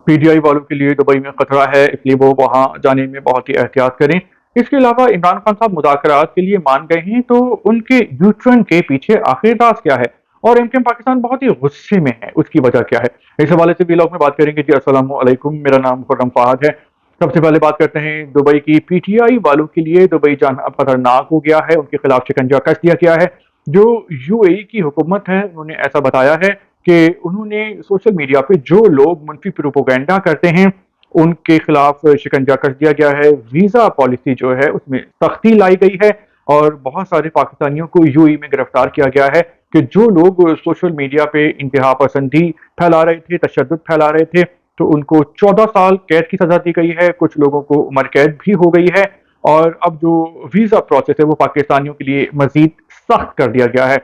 P T I والوں کے لیے دبئی میں خطرہ ہے، اس لیے وہ وہاں جانے میں بہت ہی احتیاط کریں۔ اس کے علاوہ عمران خان صاحب مذاکرات کے لیے مان گئے ہیں، تو ان کے یو ٹرن کے پیچھے آخر راز کیا ہے؟ اور ایم کیم پاکستان بہت ہی غصے میں ہے، اس کی وجہ کیا ہے؟ اس حوالے سے بھی لوگ میں بات کریں گے۔ جی السلام علیکم، میرا نام خرم فہد ہے۔ سب سے پہلے بات کرتے ہیں دبئی کی۔ پی ٹی آئی والوں کے لیے دبئی جانا اب خطرناک ہو گیا ہے، ان کے خلاف شکنجہ کس دیا گیا ہے۔ جو یو اے ای کی حکومت ہے انہوں نے ایسا بتایا ہے کہ انہوں نے سوشل میڈیا پہ جو لوگ منفی پروپوگنڈا کرتے ہیں ان کے خلاف شکنجہ کس دیا گیا ہے۔ ویزا پالیسی جو ہے اس میں سختی لائی گئی ہے، اور بہت سارے پاکستانیوں کو یو اے ای میں گرفتار کیا گیا ہے کہ جو لوگ سوشل میڈیا پہ انتہا پسندی پھیلا رہے تھے، تشدد پھیلا رہے تھے، تو ان کو 14 سال قید کی سزا دی گئی ہے، کچھ لوگوں کو عمر قید بھی ہو گئی ہے، اور اب جو ویزا پروسیس ہے وہ پاکستانیوں کے لیے مزید سخت کر دیا گیا ہے۔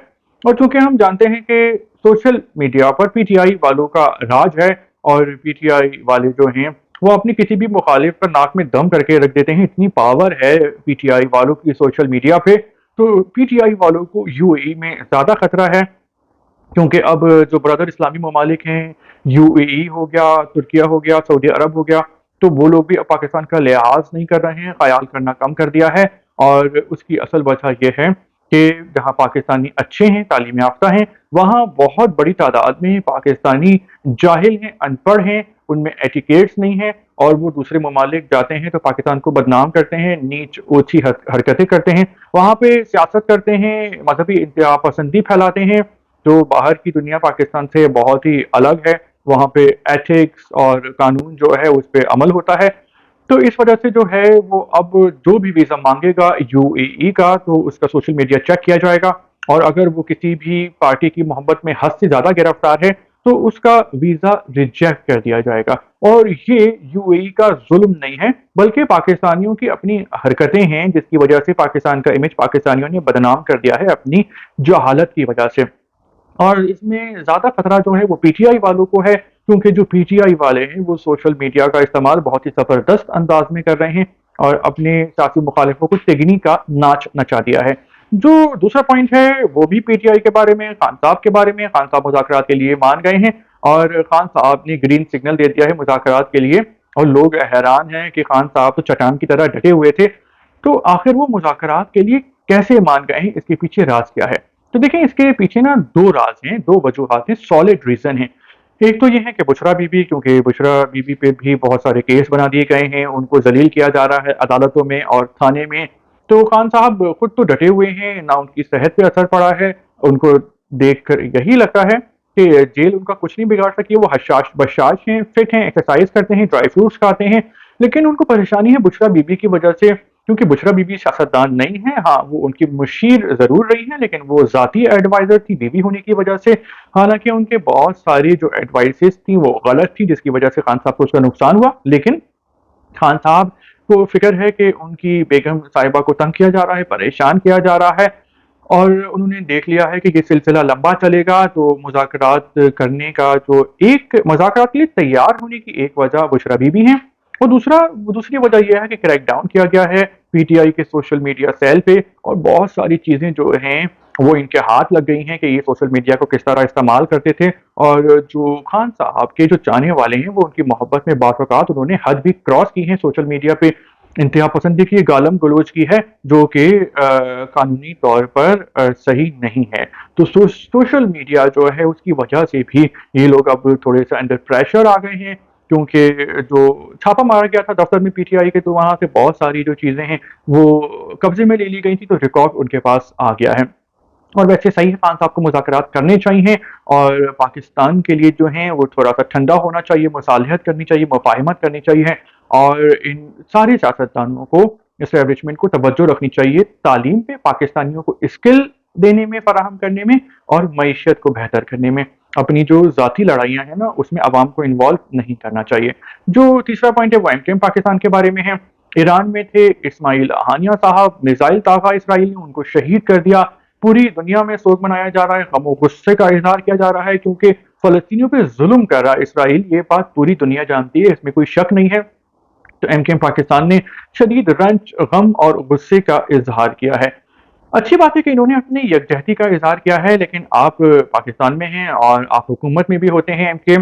اور چونکہ ہم جانتے ہیں کہ social media per P T I والوں کا راج ہے، اور پی ٹی آئی والے جو ہیں وہ اپنی کسی بھی مخالف پر ناک میں دم کر کے رکھ دیتے ہیں، اتنی پاور ہے پی ٹی آئی والوں کی سوشل میڈیا پہ۔ تو پی ٹی آئی والوں کو یو اے ای میں زیادہ خطرہ ہے، کیونکہ اب جو بردر اسلامی ممالک ہیں، یو اے ای ہو گیا، ترکیہ ہو گیا، سعودی عرب ہو گیا، تو وہ لوگ بھی اب پاکستان کا لحاظ نہیں کر رہے ہیں، خیال کرنا کم کر دیا ہے۔ اور اس کی اصل وجہ یہ ہے کہ جہاں پاکستانی اچھے ہیں، تعلیم یافتہ ہیں، وہاں بہت بڑی تعداد میں پاکستانی جاہل ہیں، ان پڑھ ہیں، ان میں ایٹیکیٹس نہیں ہیں، اور وہ دوسرے ممالک جاتے ہیں تو پاکستان کو بدنام کرتے ہیں، نیچ اونچی حرکتیں کرتے ہیں، وہاں پہ سیاست کرتے ہیں، مذہبی انتہا پسندی پھیلاتے ہیں۔ تو باہر کی دنیا پاکستان سے بہت ہی الگ ہے، وہاں پہ ایتھکس اور قانون جو ہے اس پہ عمل ہوتا ہے۔ تو اس وجہ سے جو ہے وہ اب جو بھی ویزا مانگے گا یو اے ای کا، تو اس کا سوشل میڈیا چیک کیا جائے گا، اور اگر وہ کسی بھی پارٹی کی محبت میں حد سے زیادہ گرفتار ہے تو اس کا ویزا ریجیکٹ کر دیا جائے گا۔ اور یہ یو اے ای کا ظلم نہیں ہے، بلکہ پاکستانیوں کی اپنی حرکتیں ہیں، جس کی وجہ سے پاکستان کا امیج پاکستانیوں نے بدنام کر دیا ہے اپنی جہالت کی وجہ سے۔ اور اس میں زیادہ خطرہ جو ہے وہ پی ٹی آئی والوں کو ہے، کیونکہ جو پی ٹی آئی والے ہیں وہ سوشل میڈیا کا استعمال بہت ہی زبردست انداز میں کر رہے ہیں، اور اپنے سیاسی مخالفوں کو تگنی کا ناچ نچا دیا ہے۔ جو دوسرا پوائنٹ ہے وہ بھی پی ٹی آئی کے بارے میں، خان صاحب کے بارے میں۔ خان صاحب مذاکرات کے لیے مان گئے ہیں، اور خان صاحب نے گرین سگنل دے دیا ہے مذاکرات کے لیے، اور لوگ حیران ہیں کہ خان صاحب تو چٹان کی طرح ڈٹے ہوئے تھے، تو آخر وہ مذاکرات کے لیے کیسے مان گئے ہیں؟ اس کے پیچھے راز کیا ہے؟ تو دیکھیں اس کے پیچھے نا دو راز ہیں، دو وجوہات ہیں، سالڈ ریزن ہیں۔ ایک تو یہ ہے کہ بشرا بی بی، کیونکہ بشرا بی بی پہ بھی بہت سارے کیس بنا دیے گئے ہیں، ان کو ذلیل کیا جا رہا ہے عدالتوں میں اور تھانے میں، تو خان صاحب خود تو ڈٹے ہوئے ہیں، نہ ان کی صحت پہ اثر پڑا ہے، ان کو دیکھ کر یہی لگتا ہے کہ جیل ان کا کچھ نہیں بگاڑ سکی، وہ حشاش بشاش ہیں، فٹ ہیں، ایکسرسائز کرتے ہیں، ڈرائی فروٹس کھاتے ہیں، لیکن ان کو پریشانی ہے بشرا بی بی کی وجہ سے، کیونکہ بشرا بی بی سیاستدان نہیں ہے، ہاں وہ ان کی مشیر ضرور رہی ہے، لیکن وہ ذاتی ایڈوائزر تھی بیوی ہونے کی وجہ سے، حالانکہ ان کے بہت ساری جو ایڈوائسز تھیں وہ غلط تھی، جس کی وجہ سے خان صاحب کو اس کا نقصان ہوا، لیکن خان صاحب کو فکر ہے کہ ان کی بیگم صاحبہ کو تنگ کیا جا رہا ہے، پریشان کیا جا رہا ہے، اور انہوں نے دیکھ لیا ہے کہ یہ سلسلہ لمبا چلے گا، تو مذاکرات کرنے کا جو ایک مذاکرات کے لیے تیار ہونے کی ایک وجہ بشرا بی بی ہیں، اور دوسری وجہ یہ ہے کہ کریک ڈاؤن کیا گیا ہے پی ٹی آئی کے سوشل میڈیا سیل پہ، اور بہت ساری چیزیں جو ہیں وہ ان کے ہاتھ لگ گئی ہیں کہ یہ سوشل میڈیا کو کس طرح استعمال کرتے تھے، اور جو خان صاحب کے جو چاہنے والے ہیں وہ ان کی محبت میں بعض اوقات انہوں نے حد بھی کراس کی ہیں سوشل میڈیا پہ، انتہا پسندی کی، گالم گلوچ کی ہے، جو کہ قانونی طور پر صحیح نہیں ہے۔ تو سوشل میڈیا جو ہے اس کی وجہ سے بھی یہ لوگ اب تھوڑے سے انڈر پریشر آ گئے ہیں، کیونکہ جو چھاپا مارا گیا تھا دفتر میں پی ٹی آئی کے، تو وہاں سے بہت ساری جو چیزیں ہیں وہ قبضے میں لے لی گئی تھی، تو ریکارڈ ان کے پاس آ گیا ہے۔ اور ویسے صحیح خان صاحب کو مذاکرات کرنے چاہیے، اور پاکستان کے لیے جو ہیں وہ تھوڑا سا ٹھنڈا ہونا چاہیے، مصالحت کرنی چاہیے، مفاہمت کرنی چاہیے، اور ان سارے سیاستدانوں کو، اسٹیبلشمنٹ کو توجہ رکھنی چاہیے تعلیم پہ، پاکستانیوں کو اسکل دینے میں، فراہم کرنے میں، اور معیشت کو بہتر کرنے میں۔ اپنی جو ذاتی لڑائیاں ہیں نا اس میں عوام کو انوالو نہیں کرنا چاہیے۔ جو تیسرا پوائنٹ ہے وہ ایم کیم پاکستان کے بارے میں ہے۔ ایران میں تھے اسماعیل ہانیہ صاحب، میزائل داغا اسرائیل نے ان کو شہید کر دیا، پوری دنیا میں سوگ منایا جا رہا ہے، غم و غصے کا اظہار کیا جا رہا ہے، کیونکہ فلسطینیوں پہ ظلم کر رہا ہے اسرائیل، یہ بات پوری دنیا جانتی ہے، اس میں کوئی شک نہیں ہے۔ تو ایم کیم پاکستان نے شدید رنج، غم اور غصے کا اظہار کیا ہے۔ اچھی بات ہے کہ انہوں نے اپنی یکجہتی کا اظہار کیا ہے، لیکن آپ پاکستان میں ہیں اور آپ حکومت میں بھی ہوتے ہیں ایم کیم،